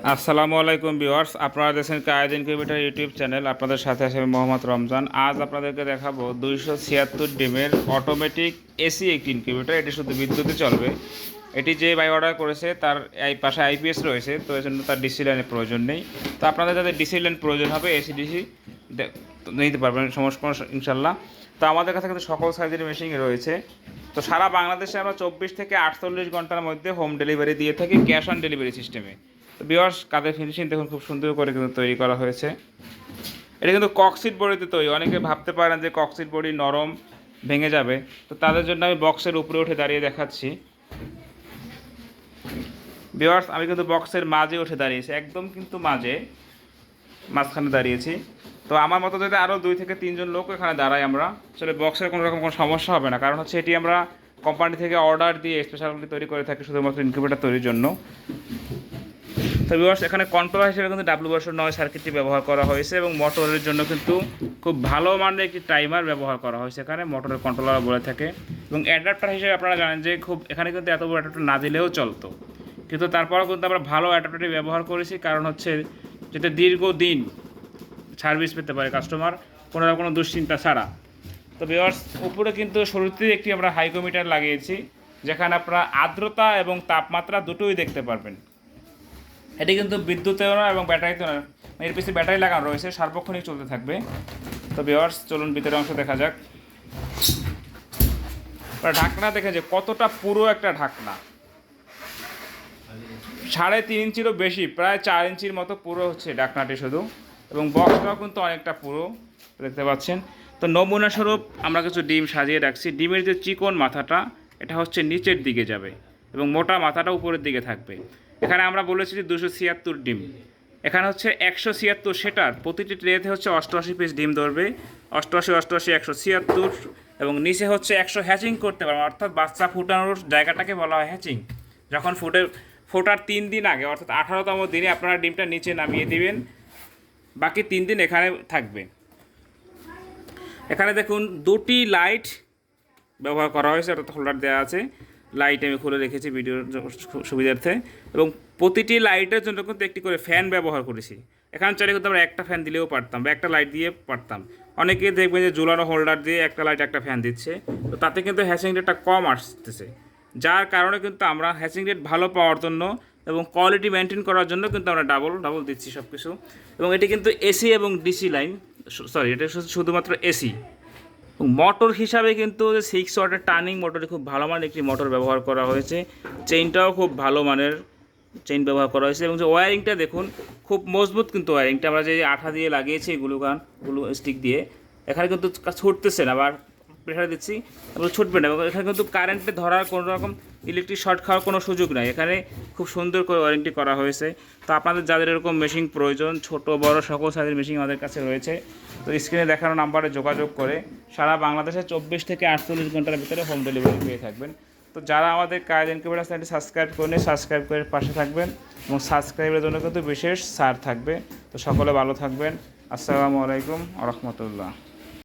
আসসালামু আলাইকুম ভিউয়ার্স, আপনারা দেখছেন কায়েদ ইনকিউবেটর ইউটিউব চ্যানেল। আপনাদের সাথে আছে আমি মোহাম্মদ রমজান। আজ আপনাদেরকে দেখাবো 276 ডিমের অটোমেটিক এসি একটি ইনকিউবেটর। এটি শুধু বিদ্যুতে চলবে। এটি যে ভাই অর্ডার করেছে তার এই পাশে আইপিএস রয়েছে, তো এই জন্য তার ডিসি লাইনের প্রয়োজন নেই। তো আপনাদের যাদের ডিসি লাইন প্রয়োজন হবে এসি ডিসি নিতে পারবেন, সমস্যা ইনশাল্লাহ। তো আমাদের কাছে কিন্তু সকল সাইজের মেশিন রয়েছে। তো সারা বাংলাদেশে আমরা 24 থেকে 48 ঘন্টার মধ্যে হোম ডেলিভারি দিয়ে থাকি ক্যাশ অন ডেলিভারি সিস্টেমে। তো ভিউয়ার্স, কাদের ফিনিশিং দেখুন, খুব সুন্দর করে কিন্তু তৈরি করা হয়েছে। এটা কিন্তু ককসিট বডিতে তৈরি। অনেকে ভাবতে পারেন যে ককসিট বডি নরম, ভেঙে যাবে। তো তাদের জন্য আমি বক্সের উপরে উঠে দাঁড়িয়ে দেখাচ্ছি। ভিউয়ার্স, আমি কিন্তু বক্সের মাঝে উঠে দাঁড়িয়েছি, একদম কিন্তু মাঝখানে দাঁড়িয়েছি। তো আমার মতো যদি আরও 2 থেকে 3 জন লোক এখানে দাঁড়াই আমরা, আসলে বক্সের কোনো রকম কোনো সমস্যা হবে না। কারণ হচ্ছে এটি আমরা কোম্পানি থেকে অর্ডার দিয়ে স্পেশালি তৈরি করে থাকি শুধুমাত্র ইনকিউবেটর তৈরির জন্য। তো ভিউয়ার্স, এখানে কন্ট্রোলার হিসেবে কিন্তু W9 সার্কিটটি ব্যবহার করা হয়েছে এবং মোটরের জন্য কিন্তু খুব ভালো মানের একটি টাইমার ব্যবহার করা হয়েছে এখানে, মোটরের কন্ট্রোলার বলে থাকে। এবং অ্যাডাপ্টার হিসেবে আপনারা জানেন যে এখানে কিন্তু এত বড় অ্যাডাপ্টার না দিলেও চলতো, কিন্তু তারপরেও কিন্তু আমরা ভালো অ্যাডাপ্টারটি ব্যবহার করেছি। কারণ হচ্ছে যাতে দীর্ঘদিন সার্ভিস পেতে পারে কাস্টমার কোনো দুশ্চিন্তা ছাড়া। তো ভিউয়ার্স, উপরে কিন্তু শুরুতেই একটি আমরা হাইগ্রোমিটার লাগিয়েছি, যেখানে আপনারা আর্দ্রতা এবং তাপমাত্রা দুটোই দেখতে পারবেন। এটি কিন্তু বিদ্যুতেও না এবং ব্যাটারিতেও না, এর পিছনে ব্যাটারি লাগানো রয়েছে, সার্বক্ষণিক চলতে থাকবে। তো ভিউয়ার্স, চলুন ভিতরের অংশ দেখা যাক। ঢাকনা দেখে যে কতটা পুরো একটা ঢাকনা, 3.5 ইঞ্চিরও বেশি, প্রায় 4 ইঞ্চির মতো পুরো হচ্ছে ঢাকনাটি শুধু। এবং বক্সটাও কিন্তু অনেকটা পুরো দেখতে পাচ্ছেন। তো নমুনা স্বরূপ আমরা কিছু ডিম সাজিয়ে রাখছি। ডিমের যে চিকন মাথাটা, এটা হচ্ছে নিচের দিকে যাবে এবং মোটা মাথাটা উপরের দিকে থাকবে। এখানে আমরা বলেছি যে 276 ডিম, এখানে হচ্ছে 176। সেটার প্রতিটি ট্রেতে হচ্ছে 88 পিস ডিম ধরবে, 88 88 176। এবং নিচে হচ্ছে 100 হ্যাচিং করতে পারবে, অর্থাৎ বাচ্চা ফুটানোর জায়গাটাকে বলা হয় হ্যাচিং। যখন ফোটার 3 দিন আগে, অর্থাৎ 18তম দিনে আপনারা ডিমটা নিচে নামিয়ে দিবেন, বাকি 3 দিন এখানে থাকবে। এখানে দেখুন 2টি লাইট ব্যবহার করা হয়েছে, অর্থাৎ হোল্ডার দেওয়া আছে। লাইট আমি খুলে রেখেছি ভিডিওর সুবিধার্থে। এবং প্রতিটি লাইটের জন্য কিন্তু একটি করে ফ্যান ব্যবহার করেছি। এখানে চাইলে কিন্তু আমরা একটা ফ্যান দিলেও পারতাম বা একটা লাইট দিয়ে পারতাম। অনেকে দেখবেন যে ঝুলানো হোল্ডার দিয়ে একটা লাইট একটা ফ্যান দিচ্ছে, তো তাতে কিন্তু হ্যাচিং রেটটা কম আসতেছে। যার কারণে কিন্তু আমরা হ্যাচিং রেট ভালো পাওয়ার জন্য এবং কোয়ালিটি মেনটেন করার জন্য কিন্তু আমরা ডাবল দিচ্ছি সব কিছু। এবং এটি কিন্তু এসি এবং ডিসি লাইন, সরি, এটা শুধুমাত্র এসি। মোটর হিসাবে কিন্তু 6 ওয়াটের টার্নিং মোটরে খুব ভালো মানের একটি মোটর ব্যবহার করা হয়েছে। চেইনটাও খুব ভালো মানের চেইন ব্যবহার করা হয়েছে। এবং যে ওয়্যারিংটা দেখুন, খুব মজবুত কিন্তু ওয়্যারিংটা। আমরা যে আঠা দিয়ে লাগিয়েছি গ্লু স্টিক দিয়ে, এখানে কিন্তু ছুটতেছে না, আবার প্রেশার দিচ্ছি এবং ছুটবে না। এবং এখানে কিন্তু কারেন্টে ধরার কোনো রকম ইলেকট্রিক শর্ট খাওয়ার কোনো সুযোগ নাই। এখানে খুব সুন্দর করে ওয়ারেন্টি করা হয়েছে। তো আপনাদের যাদের এরকম মেশিন প্রয়োজন, ছোট বড় সকল সাইজের মেশিন আমাদের কাছে রয়েছে। তো স্ক্রিনে দেখানো নাম্বারে যোগাযোগ করে সারা বাংলাদেশে 24 থেকে 48 ঘন্টার ভিতরে হোম ডেলিভারি পেয়ে থাকবেন। তো যারা আমাদের কায়েদ ইনকিউবেটর চ্যানেলটি সাবস্ক্রাইব করেন, সাবস্ক্রাইব করে পাশে থাকবেন এবং সাবস্ক্রাইবের জন্য কিন্তু বিশেষ ছাড় থাকবে। তো সকলে ভালো থাকবেন। আসসালামু আলাইকুম ওয়া রাহমাতুল্লাহ।